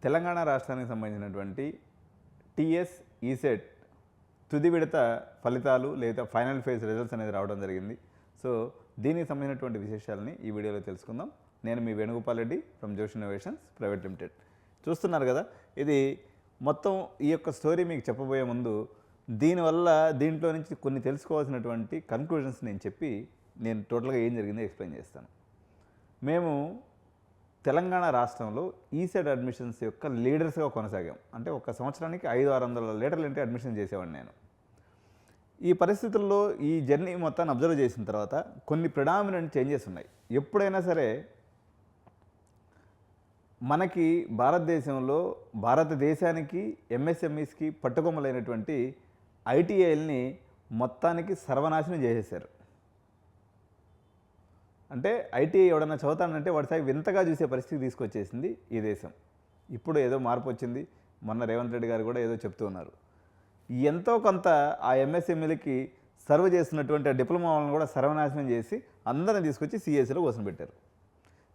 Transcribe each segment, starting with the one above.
తెలంగాణ రాష్ట్రానికి సంబంధించినటువంటి TS ECET తుది విడత ఫలితాలు లేదా ఫైనల్ ఫేజ్ రిజల్ట్స్ అనేది రావడం జరిగింది. సో దీనికి సంబంధించినటువంటి విశేషాలని ఈ వీడియోలో తెలుసుకుందాం. నేను మీ వేణుగోపాల్ రెడ్డి ఫ్రమ్ జోష్ ఇన్నోవేషన్స్ ప్రైవేట్ లిమిటెడ్. చూస్తున్నారు కదా, ఇది మొత్తం ఈ యొక్క స్టోరీ మీకు చెప్పబోయే ముందు దీంట్లో నుంచి కొన్ని తెలుసుకోవాల్సినటువంటి కన్క్లూజన్స్ నేను టోటల్గా ఏం జరిగిందో ఎక్స్ప్లెయిన్ చేస్తాను. మేము తెలంగాణ రాష్ట్రంలో ఈసెట్ అడ్మిషన్స్ యొక్క లీడర్స్గా కొనసాగాం. అంటే ఒక సంవత్సరానికి 500-600 లీటర్లు అంటే అడ్మిషన్ చేసేవాడిని నేను. ఈ పరిస్థితుల్లో ఈ జర్నీ మొత్తాన్ని అబ్జర్వ్ చేసిన తర్వాత కొన్ని ప్రిడామినెంట్ చేంజెస్ ఉన్నాయి. ఎప్పుడైనా సరే మనకి భారతదేశానికి ఎంఎస్ఎంఈస్కి పట్టుకొమ్మలైనటువంటి ఐటీఐల్ని మొత్తానికి సర్వనాశనం చేసేశారు. అంటే ఐటీఐ ఎవడన్నా చదువుతానంటే వాడి సాయి వింతగా చూసే పరిస్థితి తీసుకొచ్చేసింది ఈ దేశం. ఇప్పుడు ఏదో మార్పు వచ్చింది. మొన్న రేవంత్ రెడ్డి గారు కూడా ఏదో చెప్తూ ఉన్నారు. ఎంతో కొంత ఆ ఎంఎస్ఎంఈలకి సర్వ్ చేస్తున్నటువంటి ఆ డిప్లొమా వాళ్ళని కూడా సర్వనాశనం చేసి అందరిని తీసుకొచ్చి సిఎస్సిలో కూర్చోబెట్టారు.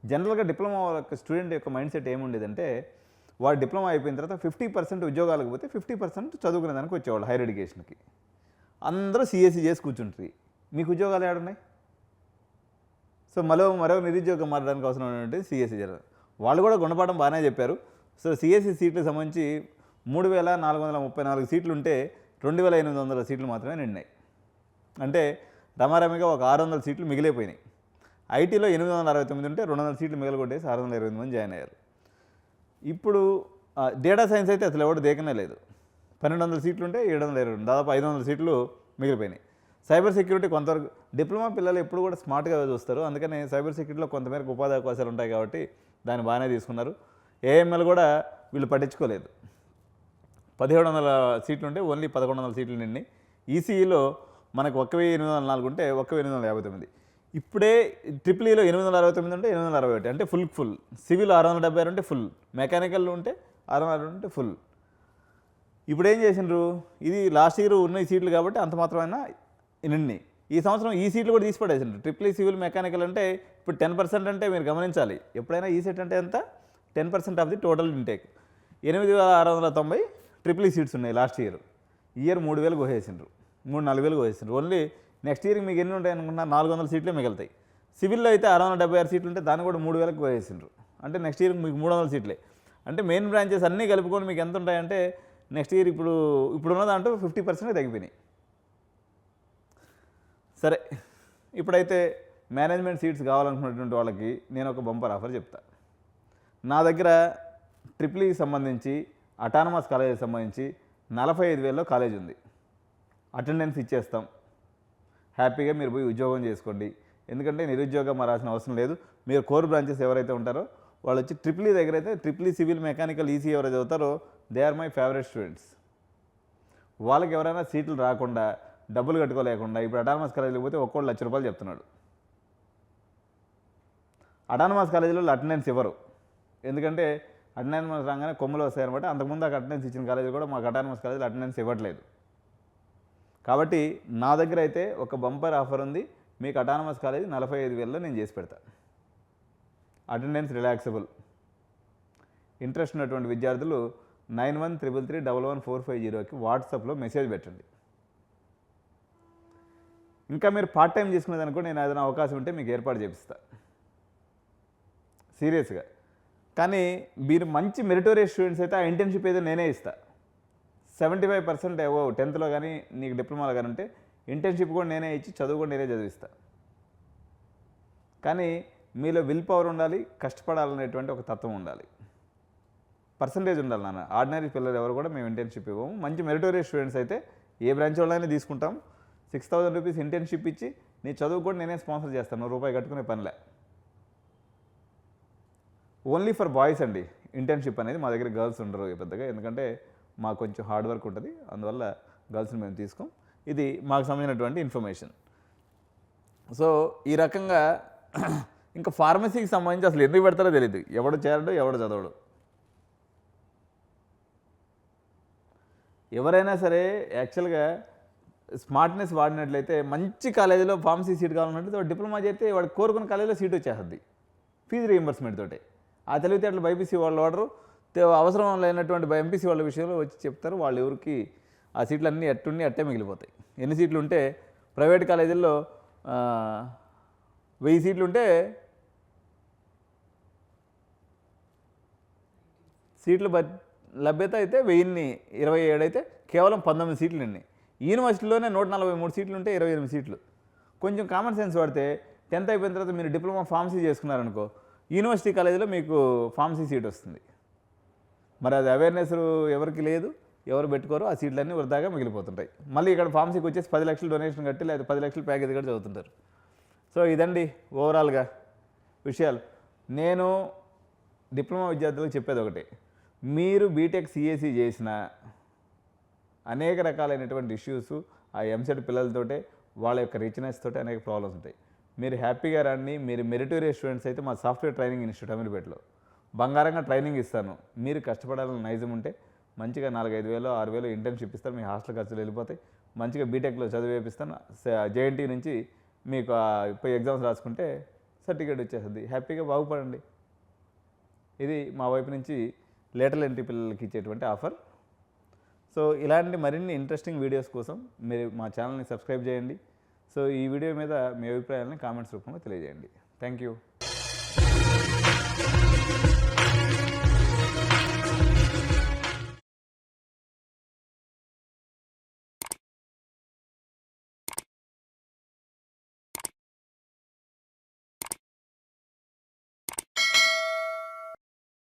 జనరల్గా డిప్లొమా యొక్క స్టూడెంట్ యొక్క మైండ్ సెట్ ఏముండేదంటే, వాడు డిప్లొమా అయిపోయిన తర్వాత 50% ఉద్యోగాలకు పోతే 50% చదువుకునే దానికి వచ్చేవాళ్ళు హైయర్ ఎడ్యుకేషన్కి. అందరూ సిఎస్సి చేసి కూర్చుంటారు. మీకు ఉద్యోగాలు ఏడున్నాయి? సో మరో నిరుద్యోగం మారడానికి అవసరమైనటువంటి సిఎస్సి జరగదు. వాళ్ళు కూడా గుణపాఠం బాగానే చెప్పారు. సో సిఎస్సి సీట్లకు సంబంధించి 3,434 సీట్లు ఉంటే 2,800 సీట్లు మాత్రమే నిండినాయి. అంటే రమారమిగా ఒక 600 సీట్లు మిగిలిపోయినాయి. ఐటీలో 869 ఉంటే 200 సీట్లు మిగలగొట్టేసి 628 మంది జాయిన్ అయ్యారు. ఇప్పుడు డేటా సైన్స్ అయితే అసలు ఎవరు దేకనే లేదు. 1200 సీట్లు ఉంటే 722, దాదాపు 500 సీట్లు మిగిలిపోయినాయి. సైబర్ సెక్యూరిటీ కొంతవరకు డిప్లొమా పిల్లలు ఎప్పుడు కూడా స్మార్ట్గా చూస్తారు. అందుకని సైబర్ సెక్యూరిటీలో కొంతమేరకు ఉపాధి అవకాశాలు ఉంటాయి కాబట్టి దాన్ని బాగానే తీసుకున్నారు. ఏఎంఎల్ కూడా వీళ్ళు పట్టించుకోలేదు. 1700 సీట్లు ఉంటే ఓన్లీ 1100 సీట్లు నిండి. ఈసీఈలో మనకు 1,804 ఉంటే 1,859. ఇప్పుడే ట్రిపుల్ఈలో 869 ఉంటే 861 అంటే ఫుల్. సివిల్ 676 ఉంటే ఫుల్, మెకానికల్ ఉంటే 606 ఉంటే ఫుల్. ఇప్పుడు ఏం చేసిండ్రు, ఇది లాస్ట్ ఇయర్ ఉన్న సీట్లు కాబట్టి అంత మాత్రమైనా నిన్ని ఈ సంవత్సరం ఈ సీట్లు కూడా తీసి పడేసిండ్రు. ట్రిపుల్ సివిల్ మెకానికల్ అంటే ఇప్పుడు 10% అంటే మీరు గమనించాలి. ఎప్పుడైనా ఈ సెట్ అంటే ఎంత, 10% of the total intake. 8,690 triple seats ఉన్నాయి లాస్ట్ ఇయర్. 3,000 కోసేసిండ్రు, 3,000-4,000 కోసేసిండ్రు. ఓన్లీ నెక్స్ట్ ఇయర్కి మీకు ఎన్ని ఉంటాయి అనుకున్నా 400 సీట్లే మిగులుతాయి. సివిల్లో అయితే 676 సీట్లు ఉంటే దాన్ని కూడా 3,000కి కోసేసిండ్రు. అంటే నెక్స్ట్ ఇయర్కి మీకు 300 సీట్లే. అంటే మెయిన్ బ్రాంచెస్ అన్నీ కలుపుకొని మీకు ఎంత ఉంటాయంటే నెక్స్ట్ ఇయర్ ఇప్పుడున్న దాంట్లో 50% తగ్గిపోయినాయి. సరే, ఇప్పుడైతే మేనేజ్మెంట్ సీట్స్ కావాలనుకున్నటువంటి వాళ్ళకి నేను ఒక బంపర్ ఆఫర్ చెప్తా. నా దగ్గర ట్రిపుల్ఈకి సంబంధించి అటానమస్ కాలేజీకి సంబంధించి 45,000లో కాలేజ్ ఉంది. అటెండెన్స్ ఇచ్చేస్తాం, హ్యాపీగా మీరు పోయి ఉద్యోగం చేసుకోండి. ఎందుకంటే నిరుద్యోగం మారాల్సిన అవసరం లేదు. మీరు కోర్ బ్రాంచెస్ ఎవరైతే ఉంటారో వాళ్ళు వచ్చి ట్రిపుల్ఈ దగ్గర అయితే ట్రిపుల్ఈ సివిల్ మెకానికల్ ఈసీ ఎవరైతే చదువుతారో they are my favourite students. వాళ్ళకి ఎవరైనా సీట్లు రాకుండా డబ్బులు కట్టుకోలేకుండా ఇప్పుడు అటానమస్ కాలేజీకి పోతే ఒక్కోళ్ళు ₹1,00,000 చెప్తున్నాడు. అటానమస్ కాలేజీలో అటెండెన్స్ ఇవ్వరు. ఎందుకంటే అటెండెన్స్ రాగానే కొమ్ములు వస్తాయన్నమాట. అంతకుముందు ఆ అటెండెన్స్ ఇచ్చిన కాలేజీ కూడా మాకు అటానమస్ కాలేజీలో అటెండెన్స్ ఇవ్వట్లేదు. కాబట్టి నా దగ్గర అయితే ఒక బంపర్ ఆఫర్ ఉంది. మీకు అటానమస్ కాలేజీ 45,000లో నేను చేసి పెడతా. Attendance relaxable. ఇంట్రెస్ట్ ఉన్నటువంటి విద్యార్థులు 9133311450కి వాట్సాప్లో మెసేజ్ పెట్టండి. ఇంకా మీరు పార్ట్ టైం చేసుకునేదానికి నేను ఏదైనా అవకాశం ఉంటే మీకు ఏర్పాటు చేపిస్తా సీరియస్గా. కానీ మీరు మంచి మెరిటోరియస్ స్టూడెంట్స్ అయితే ఆ ఇంటర్న్షిప్ ఏదో నేనే ఇస్తా. 75% ఏవో 10th కానీ నీకు డిప్లొమాలో కానీ ఉంటే ఇంటర్న్షిప్ కూడా నేనే ఇచ్చి చదువు కూడా నేనే చదివిస్తా. కానీ మీలో విల్ పవర్ ఉండాలి, కష్టపడాలనేటువంటి ఒక తత్వం ఉండాలి, పర్సంటేజ్ ఉండాలి. నాన్న ఆర్డినరీ పిల్లలు ఎవరు కూడా మేము ఇంటర్న్షిప్ ఇవ్వము. మంచి మెరిటోరియస్ స్టూడెంట్స్ అయితే ఏ బ్రాంచ్ వాళ్ళైనా తీసుకుంటాం. 6,000 రూపీస్ ఇంటర్న్షిప్ ఇచ్చి నీ చదువు కూడా నేనే స్పాన్సర్ చేస్తాను. ₹1 కట్టుకునే పనిలే. ఓన్లీ ఫర్ బాయ్స్ అండి ఇంటర్న్షిప్ అనేది. మా దగ్గర గర్ల్స్ ఉండరు పెద్దగా, ఎందుకంటే మాకు కొంచెం హార్డ్ వర్క్ ఉంటుంది. అందువల్ల గర్ల్స్ని మేము తీసుకోం. ఇది మాకు సంబంధించినటువంటి ఇన్ఫర్మేషన్. సో ఈ రకంగా ఇంకా ఫార్మసీకి సంబంధించి అసలు ఎందుకు పెడతారో తెలియదు. ఎవడు చేరడు, ఎవడు చదవడు. ఎవరైనా సరే యాక్చువల్గా స్మార్ట్నెస్ వాడినట్లయితే మంచి కాలేజీలో ఫార్మసీ సీట్ కావాలన్నట్లయితే వాడు డిప్లొమా చేస్తే వాడు కోరుకున్న కాలేజీలో సీట్ వచ్చేస్తుంది ఫీజు రీయింబర్స్మెంట్ తోటి. ఆ తెలివితేటలు బైపీసీ వాళ్ళు వాడరు. అవసరం లేనటువంటి ఎంపీసీ వాళ్ళ విషయంలో వచ్చి చెప్తారు. వాళ్ళు ఎవరికి ఆ సీట్లు అన్నీ అట్టుండి అట్టే మిగిలిపోతాయి. ఎన్ని సీట్లు ఉంటే ప్రైవేట్ కాలేజీల్లో 1000 సీట్లు ఉంటే సీట్లు లభ్యత అయితే 1027 అయితే కేవలం 19 సీట్లు అండి. యూనివర్సిటీలోనే 143 సీట్లు ఉంటే 28 సీట్లు. కొంచెం కామన్ సెన్స్ వాడితే 10th అయిపోయిన తర్వాత మీరు డిప్లొమా ఫార్మసీ చేసుకున్నారనుకో, యూనివర్సిటీ కాలేజీలో మీకు ఫార్మసీ సీట్ వస్తుంది. మరి అది అవేర్నెస్ ఎవరికి లేదు, ఎవరు పెట్టుకోరు, ఆ సీట్లన్నీ వృధాగా మిగిలిపోతుంటాయి. మళ్ళీ ఇక్కడ ఫార్మసీకి వచ్చేసి 10 లక్షలు డొనేషన్ కట్టి లేదా 10 లక్షలు ప్యాకేజ్ కూడా చదువుతుంటారు. సో ఇదండి ఓవరాల్గా విషయాలు. నేను డిప్లొమా విద్యార్థులకు చెప్పేది ఒకటే, మీరు బీటెక్ సిఎస్సి చేసిన అనేక రకాలైనటువంటి ఇష్యూస్ ఆ ఎంసెట్ పిల్లలతోటే, వాళ్ళ యొక్క రిచ్నెస్ తోటి అనేక ప్రాబ్లమ్స్ ఉంటాయి. మీరు హ్యాపీగా రండి. మీరు మెరిటోరియస్ స్టూడెంట్స్ అయితే మా సాఫ్ట్వేర్ ట్రైనింగ్ ఇన్స్టిట్యూట్ అమీర్పేటలో బంగారంగా ట్రైనింగ్ ఇస్తాను. మీరు కష్టపడాలని నైజం ఉంటే మంచిగా 4-5 వేలు 6 వేలు ఇంటర్న్షిప్ ఇస్తాను. మీ హాస్టల్ ఖర్చులు వెళ్ళిపోతాయి. మంచిగా బీటెక్లో చదివేపిస్తాను. జేఎన్టీ నుంచి మీకు ఇప్పుడు ఎగ్జామ్స్ రాసుకుంటే సర్టిఫికేట్ వచ్చేస్తుంది. హ్యాపీగా బాగుపడండి. ఇది మా వైపు నుంచి లేటరల్ ఎంట్రీ పిల్లలకి ఇచ్చేటువంటి ఆఫర్. సో ఇలాంటి మరిన్ని ఇంట్రెస్టింగ్ వీడియోస్ కోసం మీరు మా ఛానల్ని సబ్స్క్రైబ్ చేయండి. సో ఈ వీడియో మీద మీ అభిప్రాయాలని కామెంట్స్ రూపంలో తెలియజేయండి. Thank you.